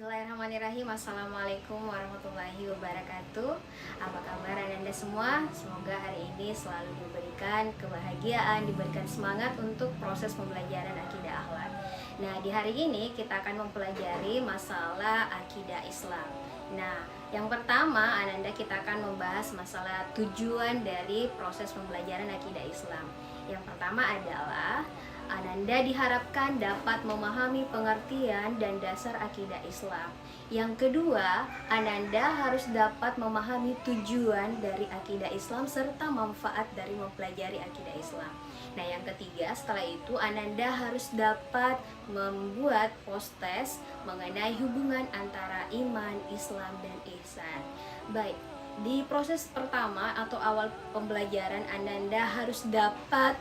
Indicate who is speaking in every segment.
Speaker 1: Bismillahirrahmanirrahim. Assalamualaikum warahmatullahi wabarakatuh. Apa kabar Anda semua? Semoga hari ini selalu diberikan kebahagiaan, diberikan semangat untuk proses pembelajaran akidah akhlak. Nah, di hari ini kita akan mempelajari masalah akidah Islam. Nah, yang pertama Ananda kita akan membahas masalah tujuan dari proses pembelajaran akidah Islam. Yang pertama adalah Ananda diharapkan dapat memahami pengertian dan dasar akidah Islam. Yang kedua, Ananda harus dapat memahami tujuan dari akidah Islam serta manfaat dari mempelajari akidah Islam. Nah, yang ketiga, setelah itu Ananda harus dapat membuat post-test mengenai hubungan antara iman, Islam, dan ihsan. Baik, di proses pertama atau awal pembelajaran Ananda harus dapat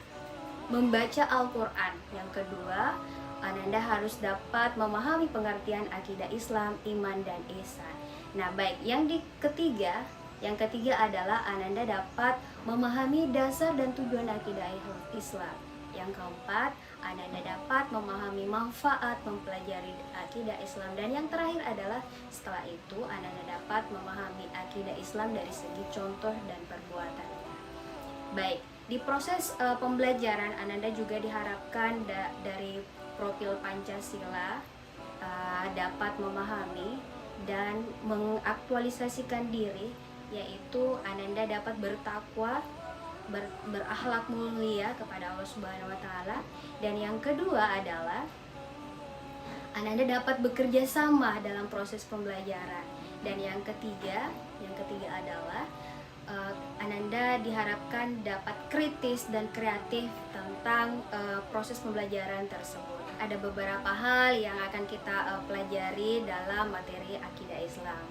Speaker 1: membaca Al-Quran. Yang kedua, Ananda harus dapat memahami pengertian akidah Islam, iman, dan ihsan. Nah, baik, yang ketiga adalah Ananda dapat memahami dasar dan tujuan akidah Islam. Yang keempat, Ananda dapat memahami manfaat mempelajari akidah Islam. Dan yang terakhir adalah setelah itu Ananda dapat memahami akidah Islam dari segi contoh dan perbuatannya. Baik, di proses pembelajaran Ananda juga diharapkan dari profil Pancasila dapat memahami dan mengaktualisasikan diri, yaitu Ananda dapat bertakwa, berakhlak mulia kepada Allah Subhanahu wa taala. Dan yang kedua adalah Ananda dapat bekerja sama dalam proses pembelajaran. Dan yang ketiga adalah Ananda diharapkan dapat kritis dan kreatif tentang proses pembelajaran tersebut. Ada beberapa hal yang akan kita pelajari dalam materi akidah Islam.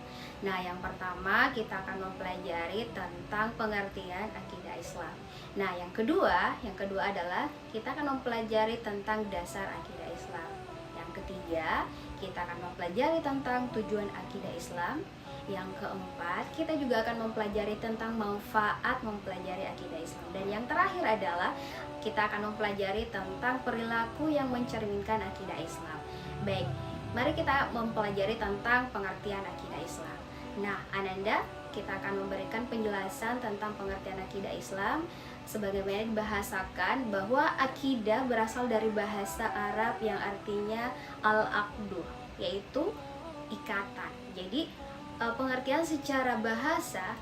Speaker 1: Nah, yang pertama kita akan mempelajari tentang pengertian akidah Islam. Nah, yang kedua adalah kita akan mempelajari tentang dasar akidah Islam. Yang ketiga, kita akan mempelajari tentang tujuan akidah Islam. Yang keempat, kita juga akan mempelajari tentang manfaat mempelajari akidah Islam. Dan yang terakhir adalah kita akan mempelajari tentang perilaku yang mencerminkan akidah Islam. Baik, mari kita mempelajari tentang pengertian akidah Islam. Nah, Ananda, kita akan memberikan penjelasan tentang pengertian akidah Islam. Sebagaimana dibahasakan bahwa akidah berasal dari bahasa Arab yang artinya al-aqdu, yaitu ikatan. Jadi pengertian secara bahasa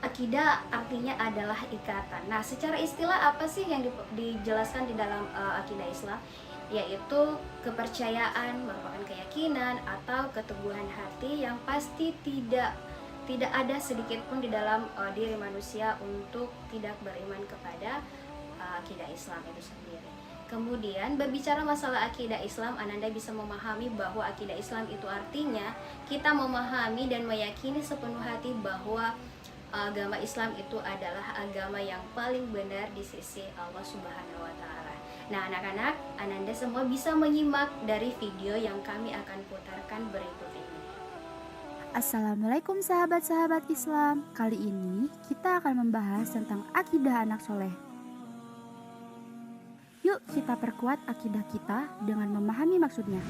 Speaker 1: akidah artinya adalah ikatan. Nah, secara istilah apa sih yang dijelaskan di dalam akidah Islam? Yaitu kepercayaan, merupakan keyakinan atau keteguhan hati yang pasti tidak ada sedikit pun di dalam diri manusia untuk tidak beriman kepada akidah Islam itu sendiri. Kemudian berbicara masalah akidah Islam, Ananda bisa memahami bahwa akidah Islam itu artinya kita memahami dan meyakini sepenuh hati bahwa agama Islam itu adalah agama yang paling benar di sisi Allah Subhanahu wa taala. Nah, anak-anak, Ananda semua bisa menyimak dari video yang kami akan putarkan berikut ini.
Speaker 2: Assalamualaikum sahabat-sahabat Islam. Kali ini kita akan membahas tentang akidah anak soleh. Yuk kita perkuat akidah kita dengan memahami maksudnya.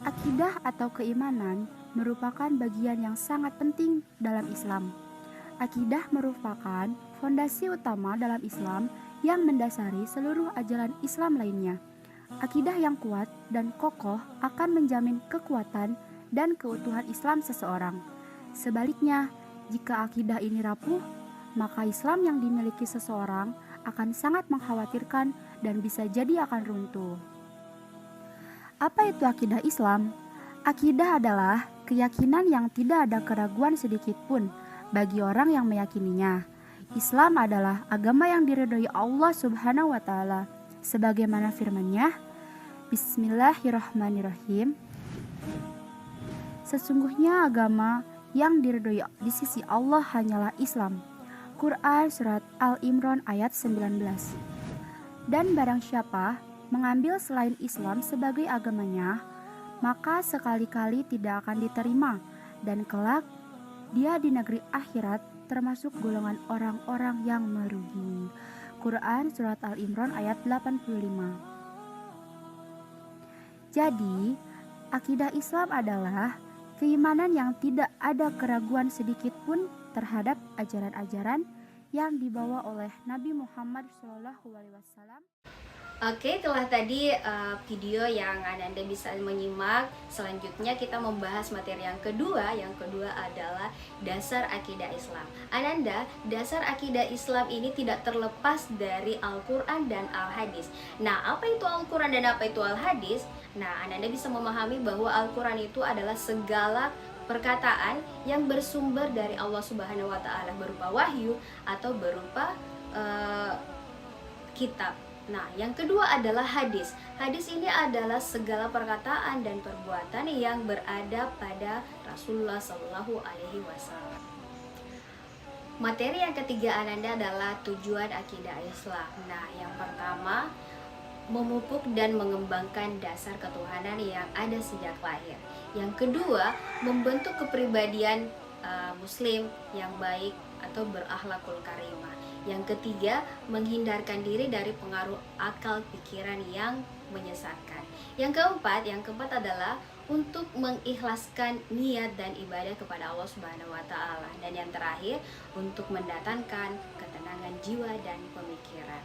Speaker 2: Akidah atau keimanan merupakan bagian yang sangat penting dalam Islam. Akidah merupakan fondasi utama dalam Islam yang mendasari seluruh ajaran Islam lainnya. Akidah yang kuat dan kokoh akan menjamin kekuatan dan keutuhan Islam seseorang. Sebaliknya, jika akidah ini rapuh, maka Islam yang dimiliki seseorang akan sangat mengkhawatirkan dan bisa jadi akan runtuh. Apa itu akidah Islam? Akidah adalah keyakinan yang tidak ada keraguan sedikit pun bagi orang yang meyakininya. Islam adalah agama yang diridhoi Allah Subhanahu wa taala, sebagaimana firman-Nya, Bismillahirrahmanirrahim. Sesungguhnya agama yang diridhoi di sisi Allah hanyalah Islam. Quran Surat Al-Imran ayat 19. Dan barang siapa mengambil selain Islam sebagai agamanya, maka sekali-kali tidak akan diterima, dan kelak dia di negeri akhirat termasuk golongan orang-orang yang merugi. Quran Surat Al-Imran ayat 85. Jadi, Akidah Islam adalah keimanan yang tidak ada keraguan sedikit pun terhadap ajaran-ajaran yang dibawa oleh Nabi Muhammad SAW.
Speaker 1: Oke, itulah tadi video yang Ananda bisa menyimak. Selanjutnya kita membahas materi yang kedua. Yang kedua adalah dasar akidah Islam. Ananda, dasar akidah Islam ini tidak terlepas dari Al-Quran dan Al-Hadis. Nah, apa itu Al-Quran dan apa itu Al-Hadis? Nah, Ananda bisa memahami bahwa Al-Quran itu adalah segala perkataan yang bersumber dari Allah Subhanahu wa Ta'ala, berupa wahyu atau berupa kitab. Nah, yang kedua adalah hadis. Hadis ini adalah segala perkataan dan perbuatan yang berada pada Rasulullah Shallallahu Alaihi Wasallam. Materi yang ketiga Ananda adalah tujuan akidah Islam. Nah, yang pertama, memupuk dan mengembangkan dasar ketuhanan yang ada sejak lahir. Yang kedua, membentuk kepribadian Muslim yang baik atau berakhlakul karimah. Yang ketiga, menghindarkan diri dari pengaruh akal pikiran yang menyesatkan. Yang keempat adalah untuk mengikhlaskan niat dan ibadah kepada Allah Subhanahu wa Ta'ala. Dan yang terakhir, untuk mendatangkan ketenangan jiwa dan pemikiran.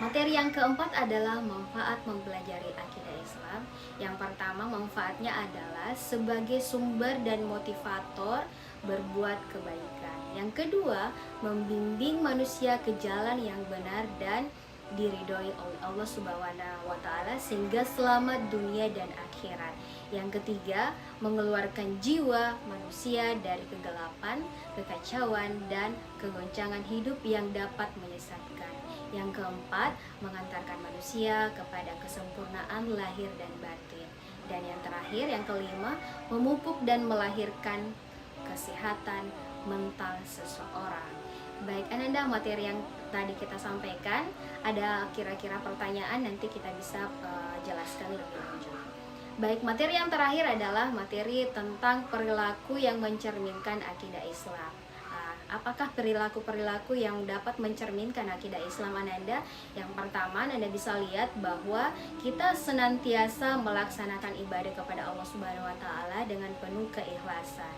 Speaker 1: Materi yang keempat adalah manfaat mempelajari akidah Islam. Yang pertama, manfaatnya adalah sebagai sumber dan motivator berbuat kebaikan. Yang kedua, membimbing manusia ke jalan yang benar dan diridhoi oleh Allah Subhanahu wa Ta'ala sehingga selamat dunia dan akhirat. Yang ketiga, mengeluarkan jiwa manusia dari kegelapan, kekacauan, dan kegoncangan hidup yang dapat menyesatkan. Yang keempat, mengantarkan manusia kepada kesempurnaan lahir dan batin. Dan yang terakhir, yang kelima, memupuk dan melahirkan kesehatan mental seseorang. Baik, Ananda, materi yang tadi kita sampaikan, ada kira-kira pertanyaan, nanti kita bisa jelaskan lebih lanjut. Baik, materi yang terakhir adalah materi tentang perilaku yang mencerminkan akidah Islam. Apakah perilaku-perilaku yang dapat mencerminkan akidah Islam Ananda? Yang pertama, Anda bisa lihat bahwa kita senantiasa melaksanakan ibadah kepada Allah Subhanahu wa Ta'ala dengan penuh keikhlasan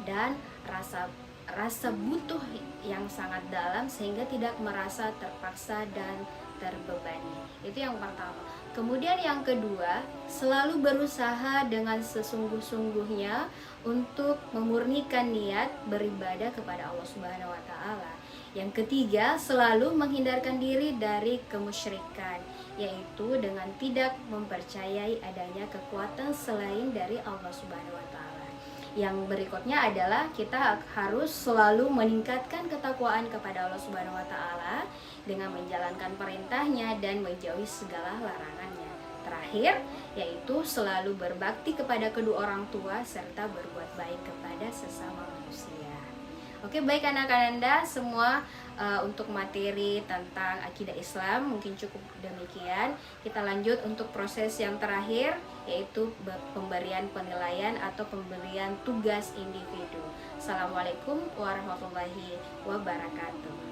Speaker 1: dan rasa butuh yang sangat dalam sehingga tidak merasa terpaksa dan terbebani. Itu yang pertama. Kemudian yang kedua, selalu berusaha dengan sesungguh-sungguhnya untuk memurnikan niat beribadah kepada Allah Subhanahu wa Ta'ala. Yang ketiga, selalu menghindarkan diri dari kemusyrikan, yaitu dengan tidak mempercayai adanya kekuatan selain dari Allah Subhanahu wa Ta'ala. Yang berikutnya adalah kita harus selalu meningkatkan ketakwaan kepada Allah Subhanahu wa Ta'ala dengan menjalankan perintahnya dan menjauhi segala larangannya. Terakhir, yaitu selalu berbakti kepada kedua orang tua serta berbuat baik kepada sesama manusia. Oke, baik anak-anak Anda semua, untuk materi tentang akidah Islam mungkin cukup demikian. Kita lanjut untuk proses yang terakhir, yaitu pemberian penilaian atau pemberian tugas individu. Assalamualaikum warahmatullahi wabarakatuh.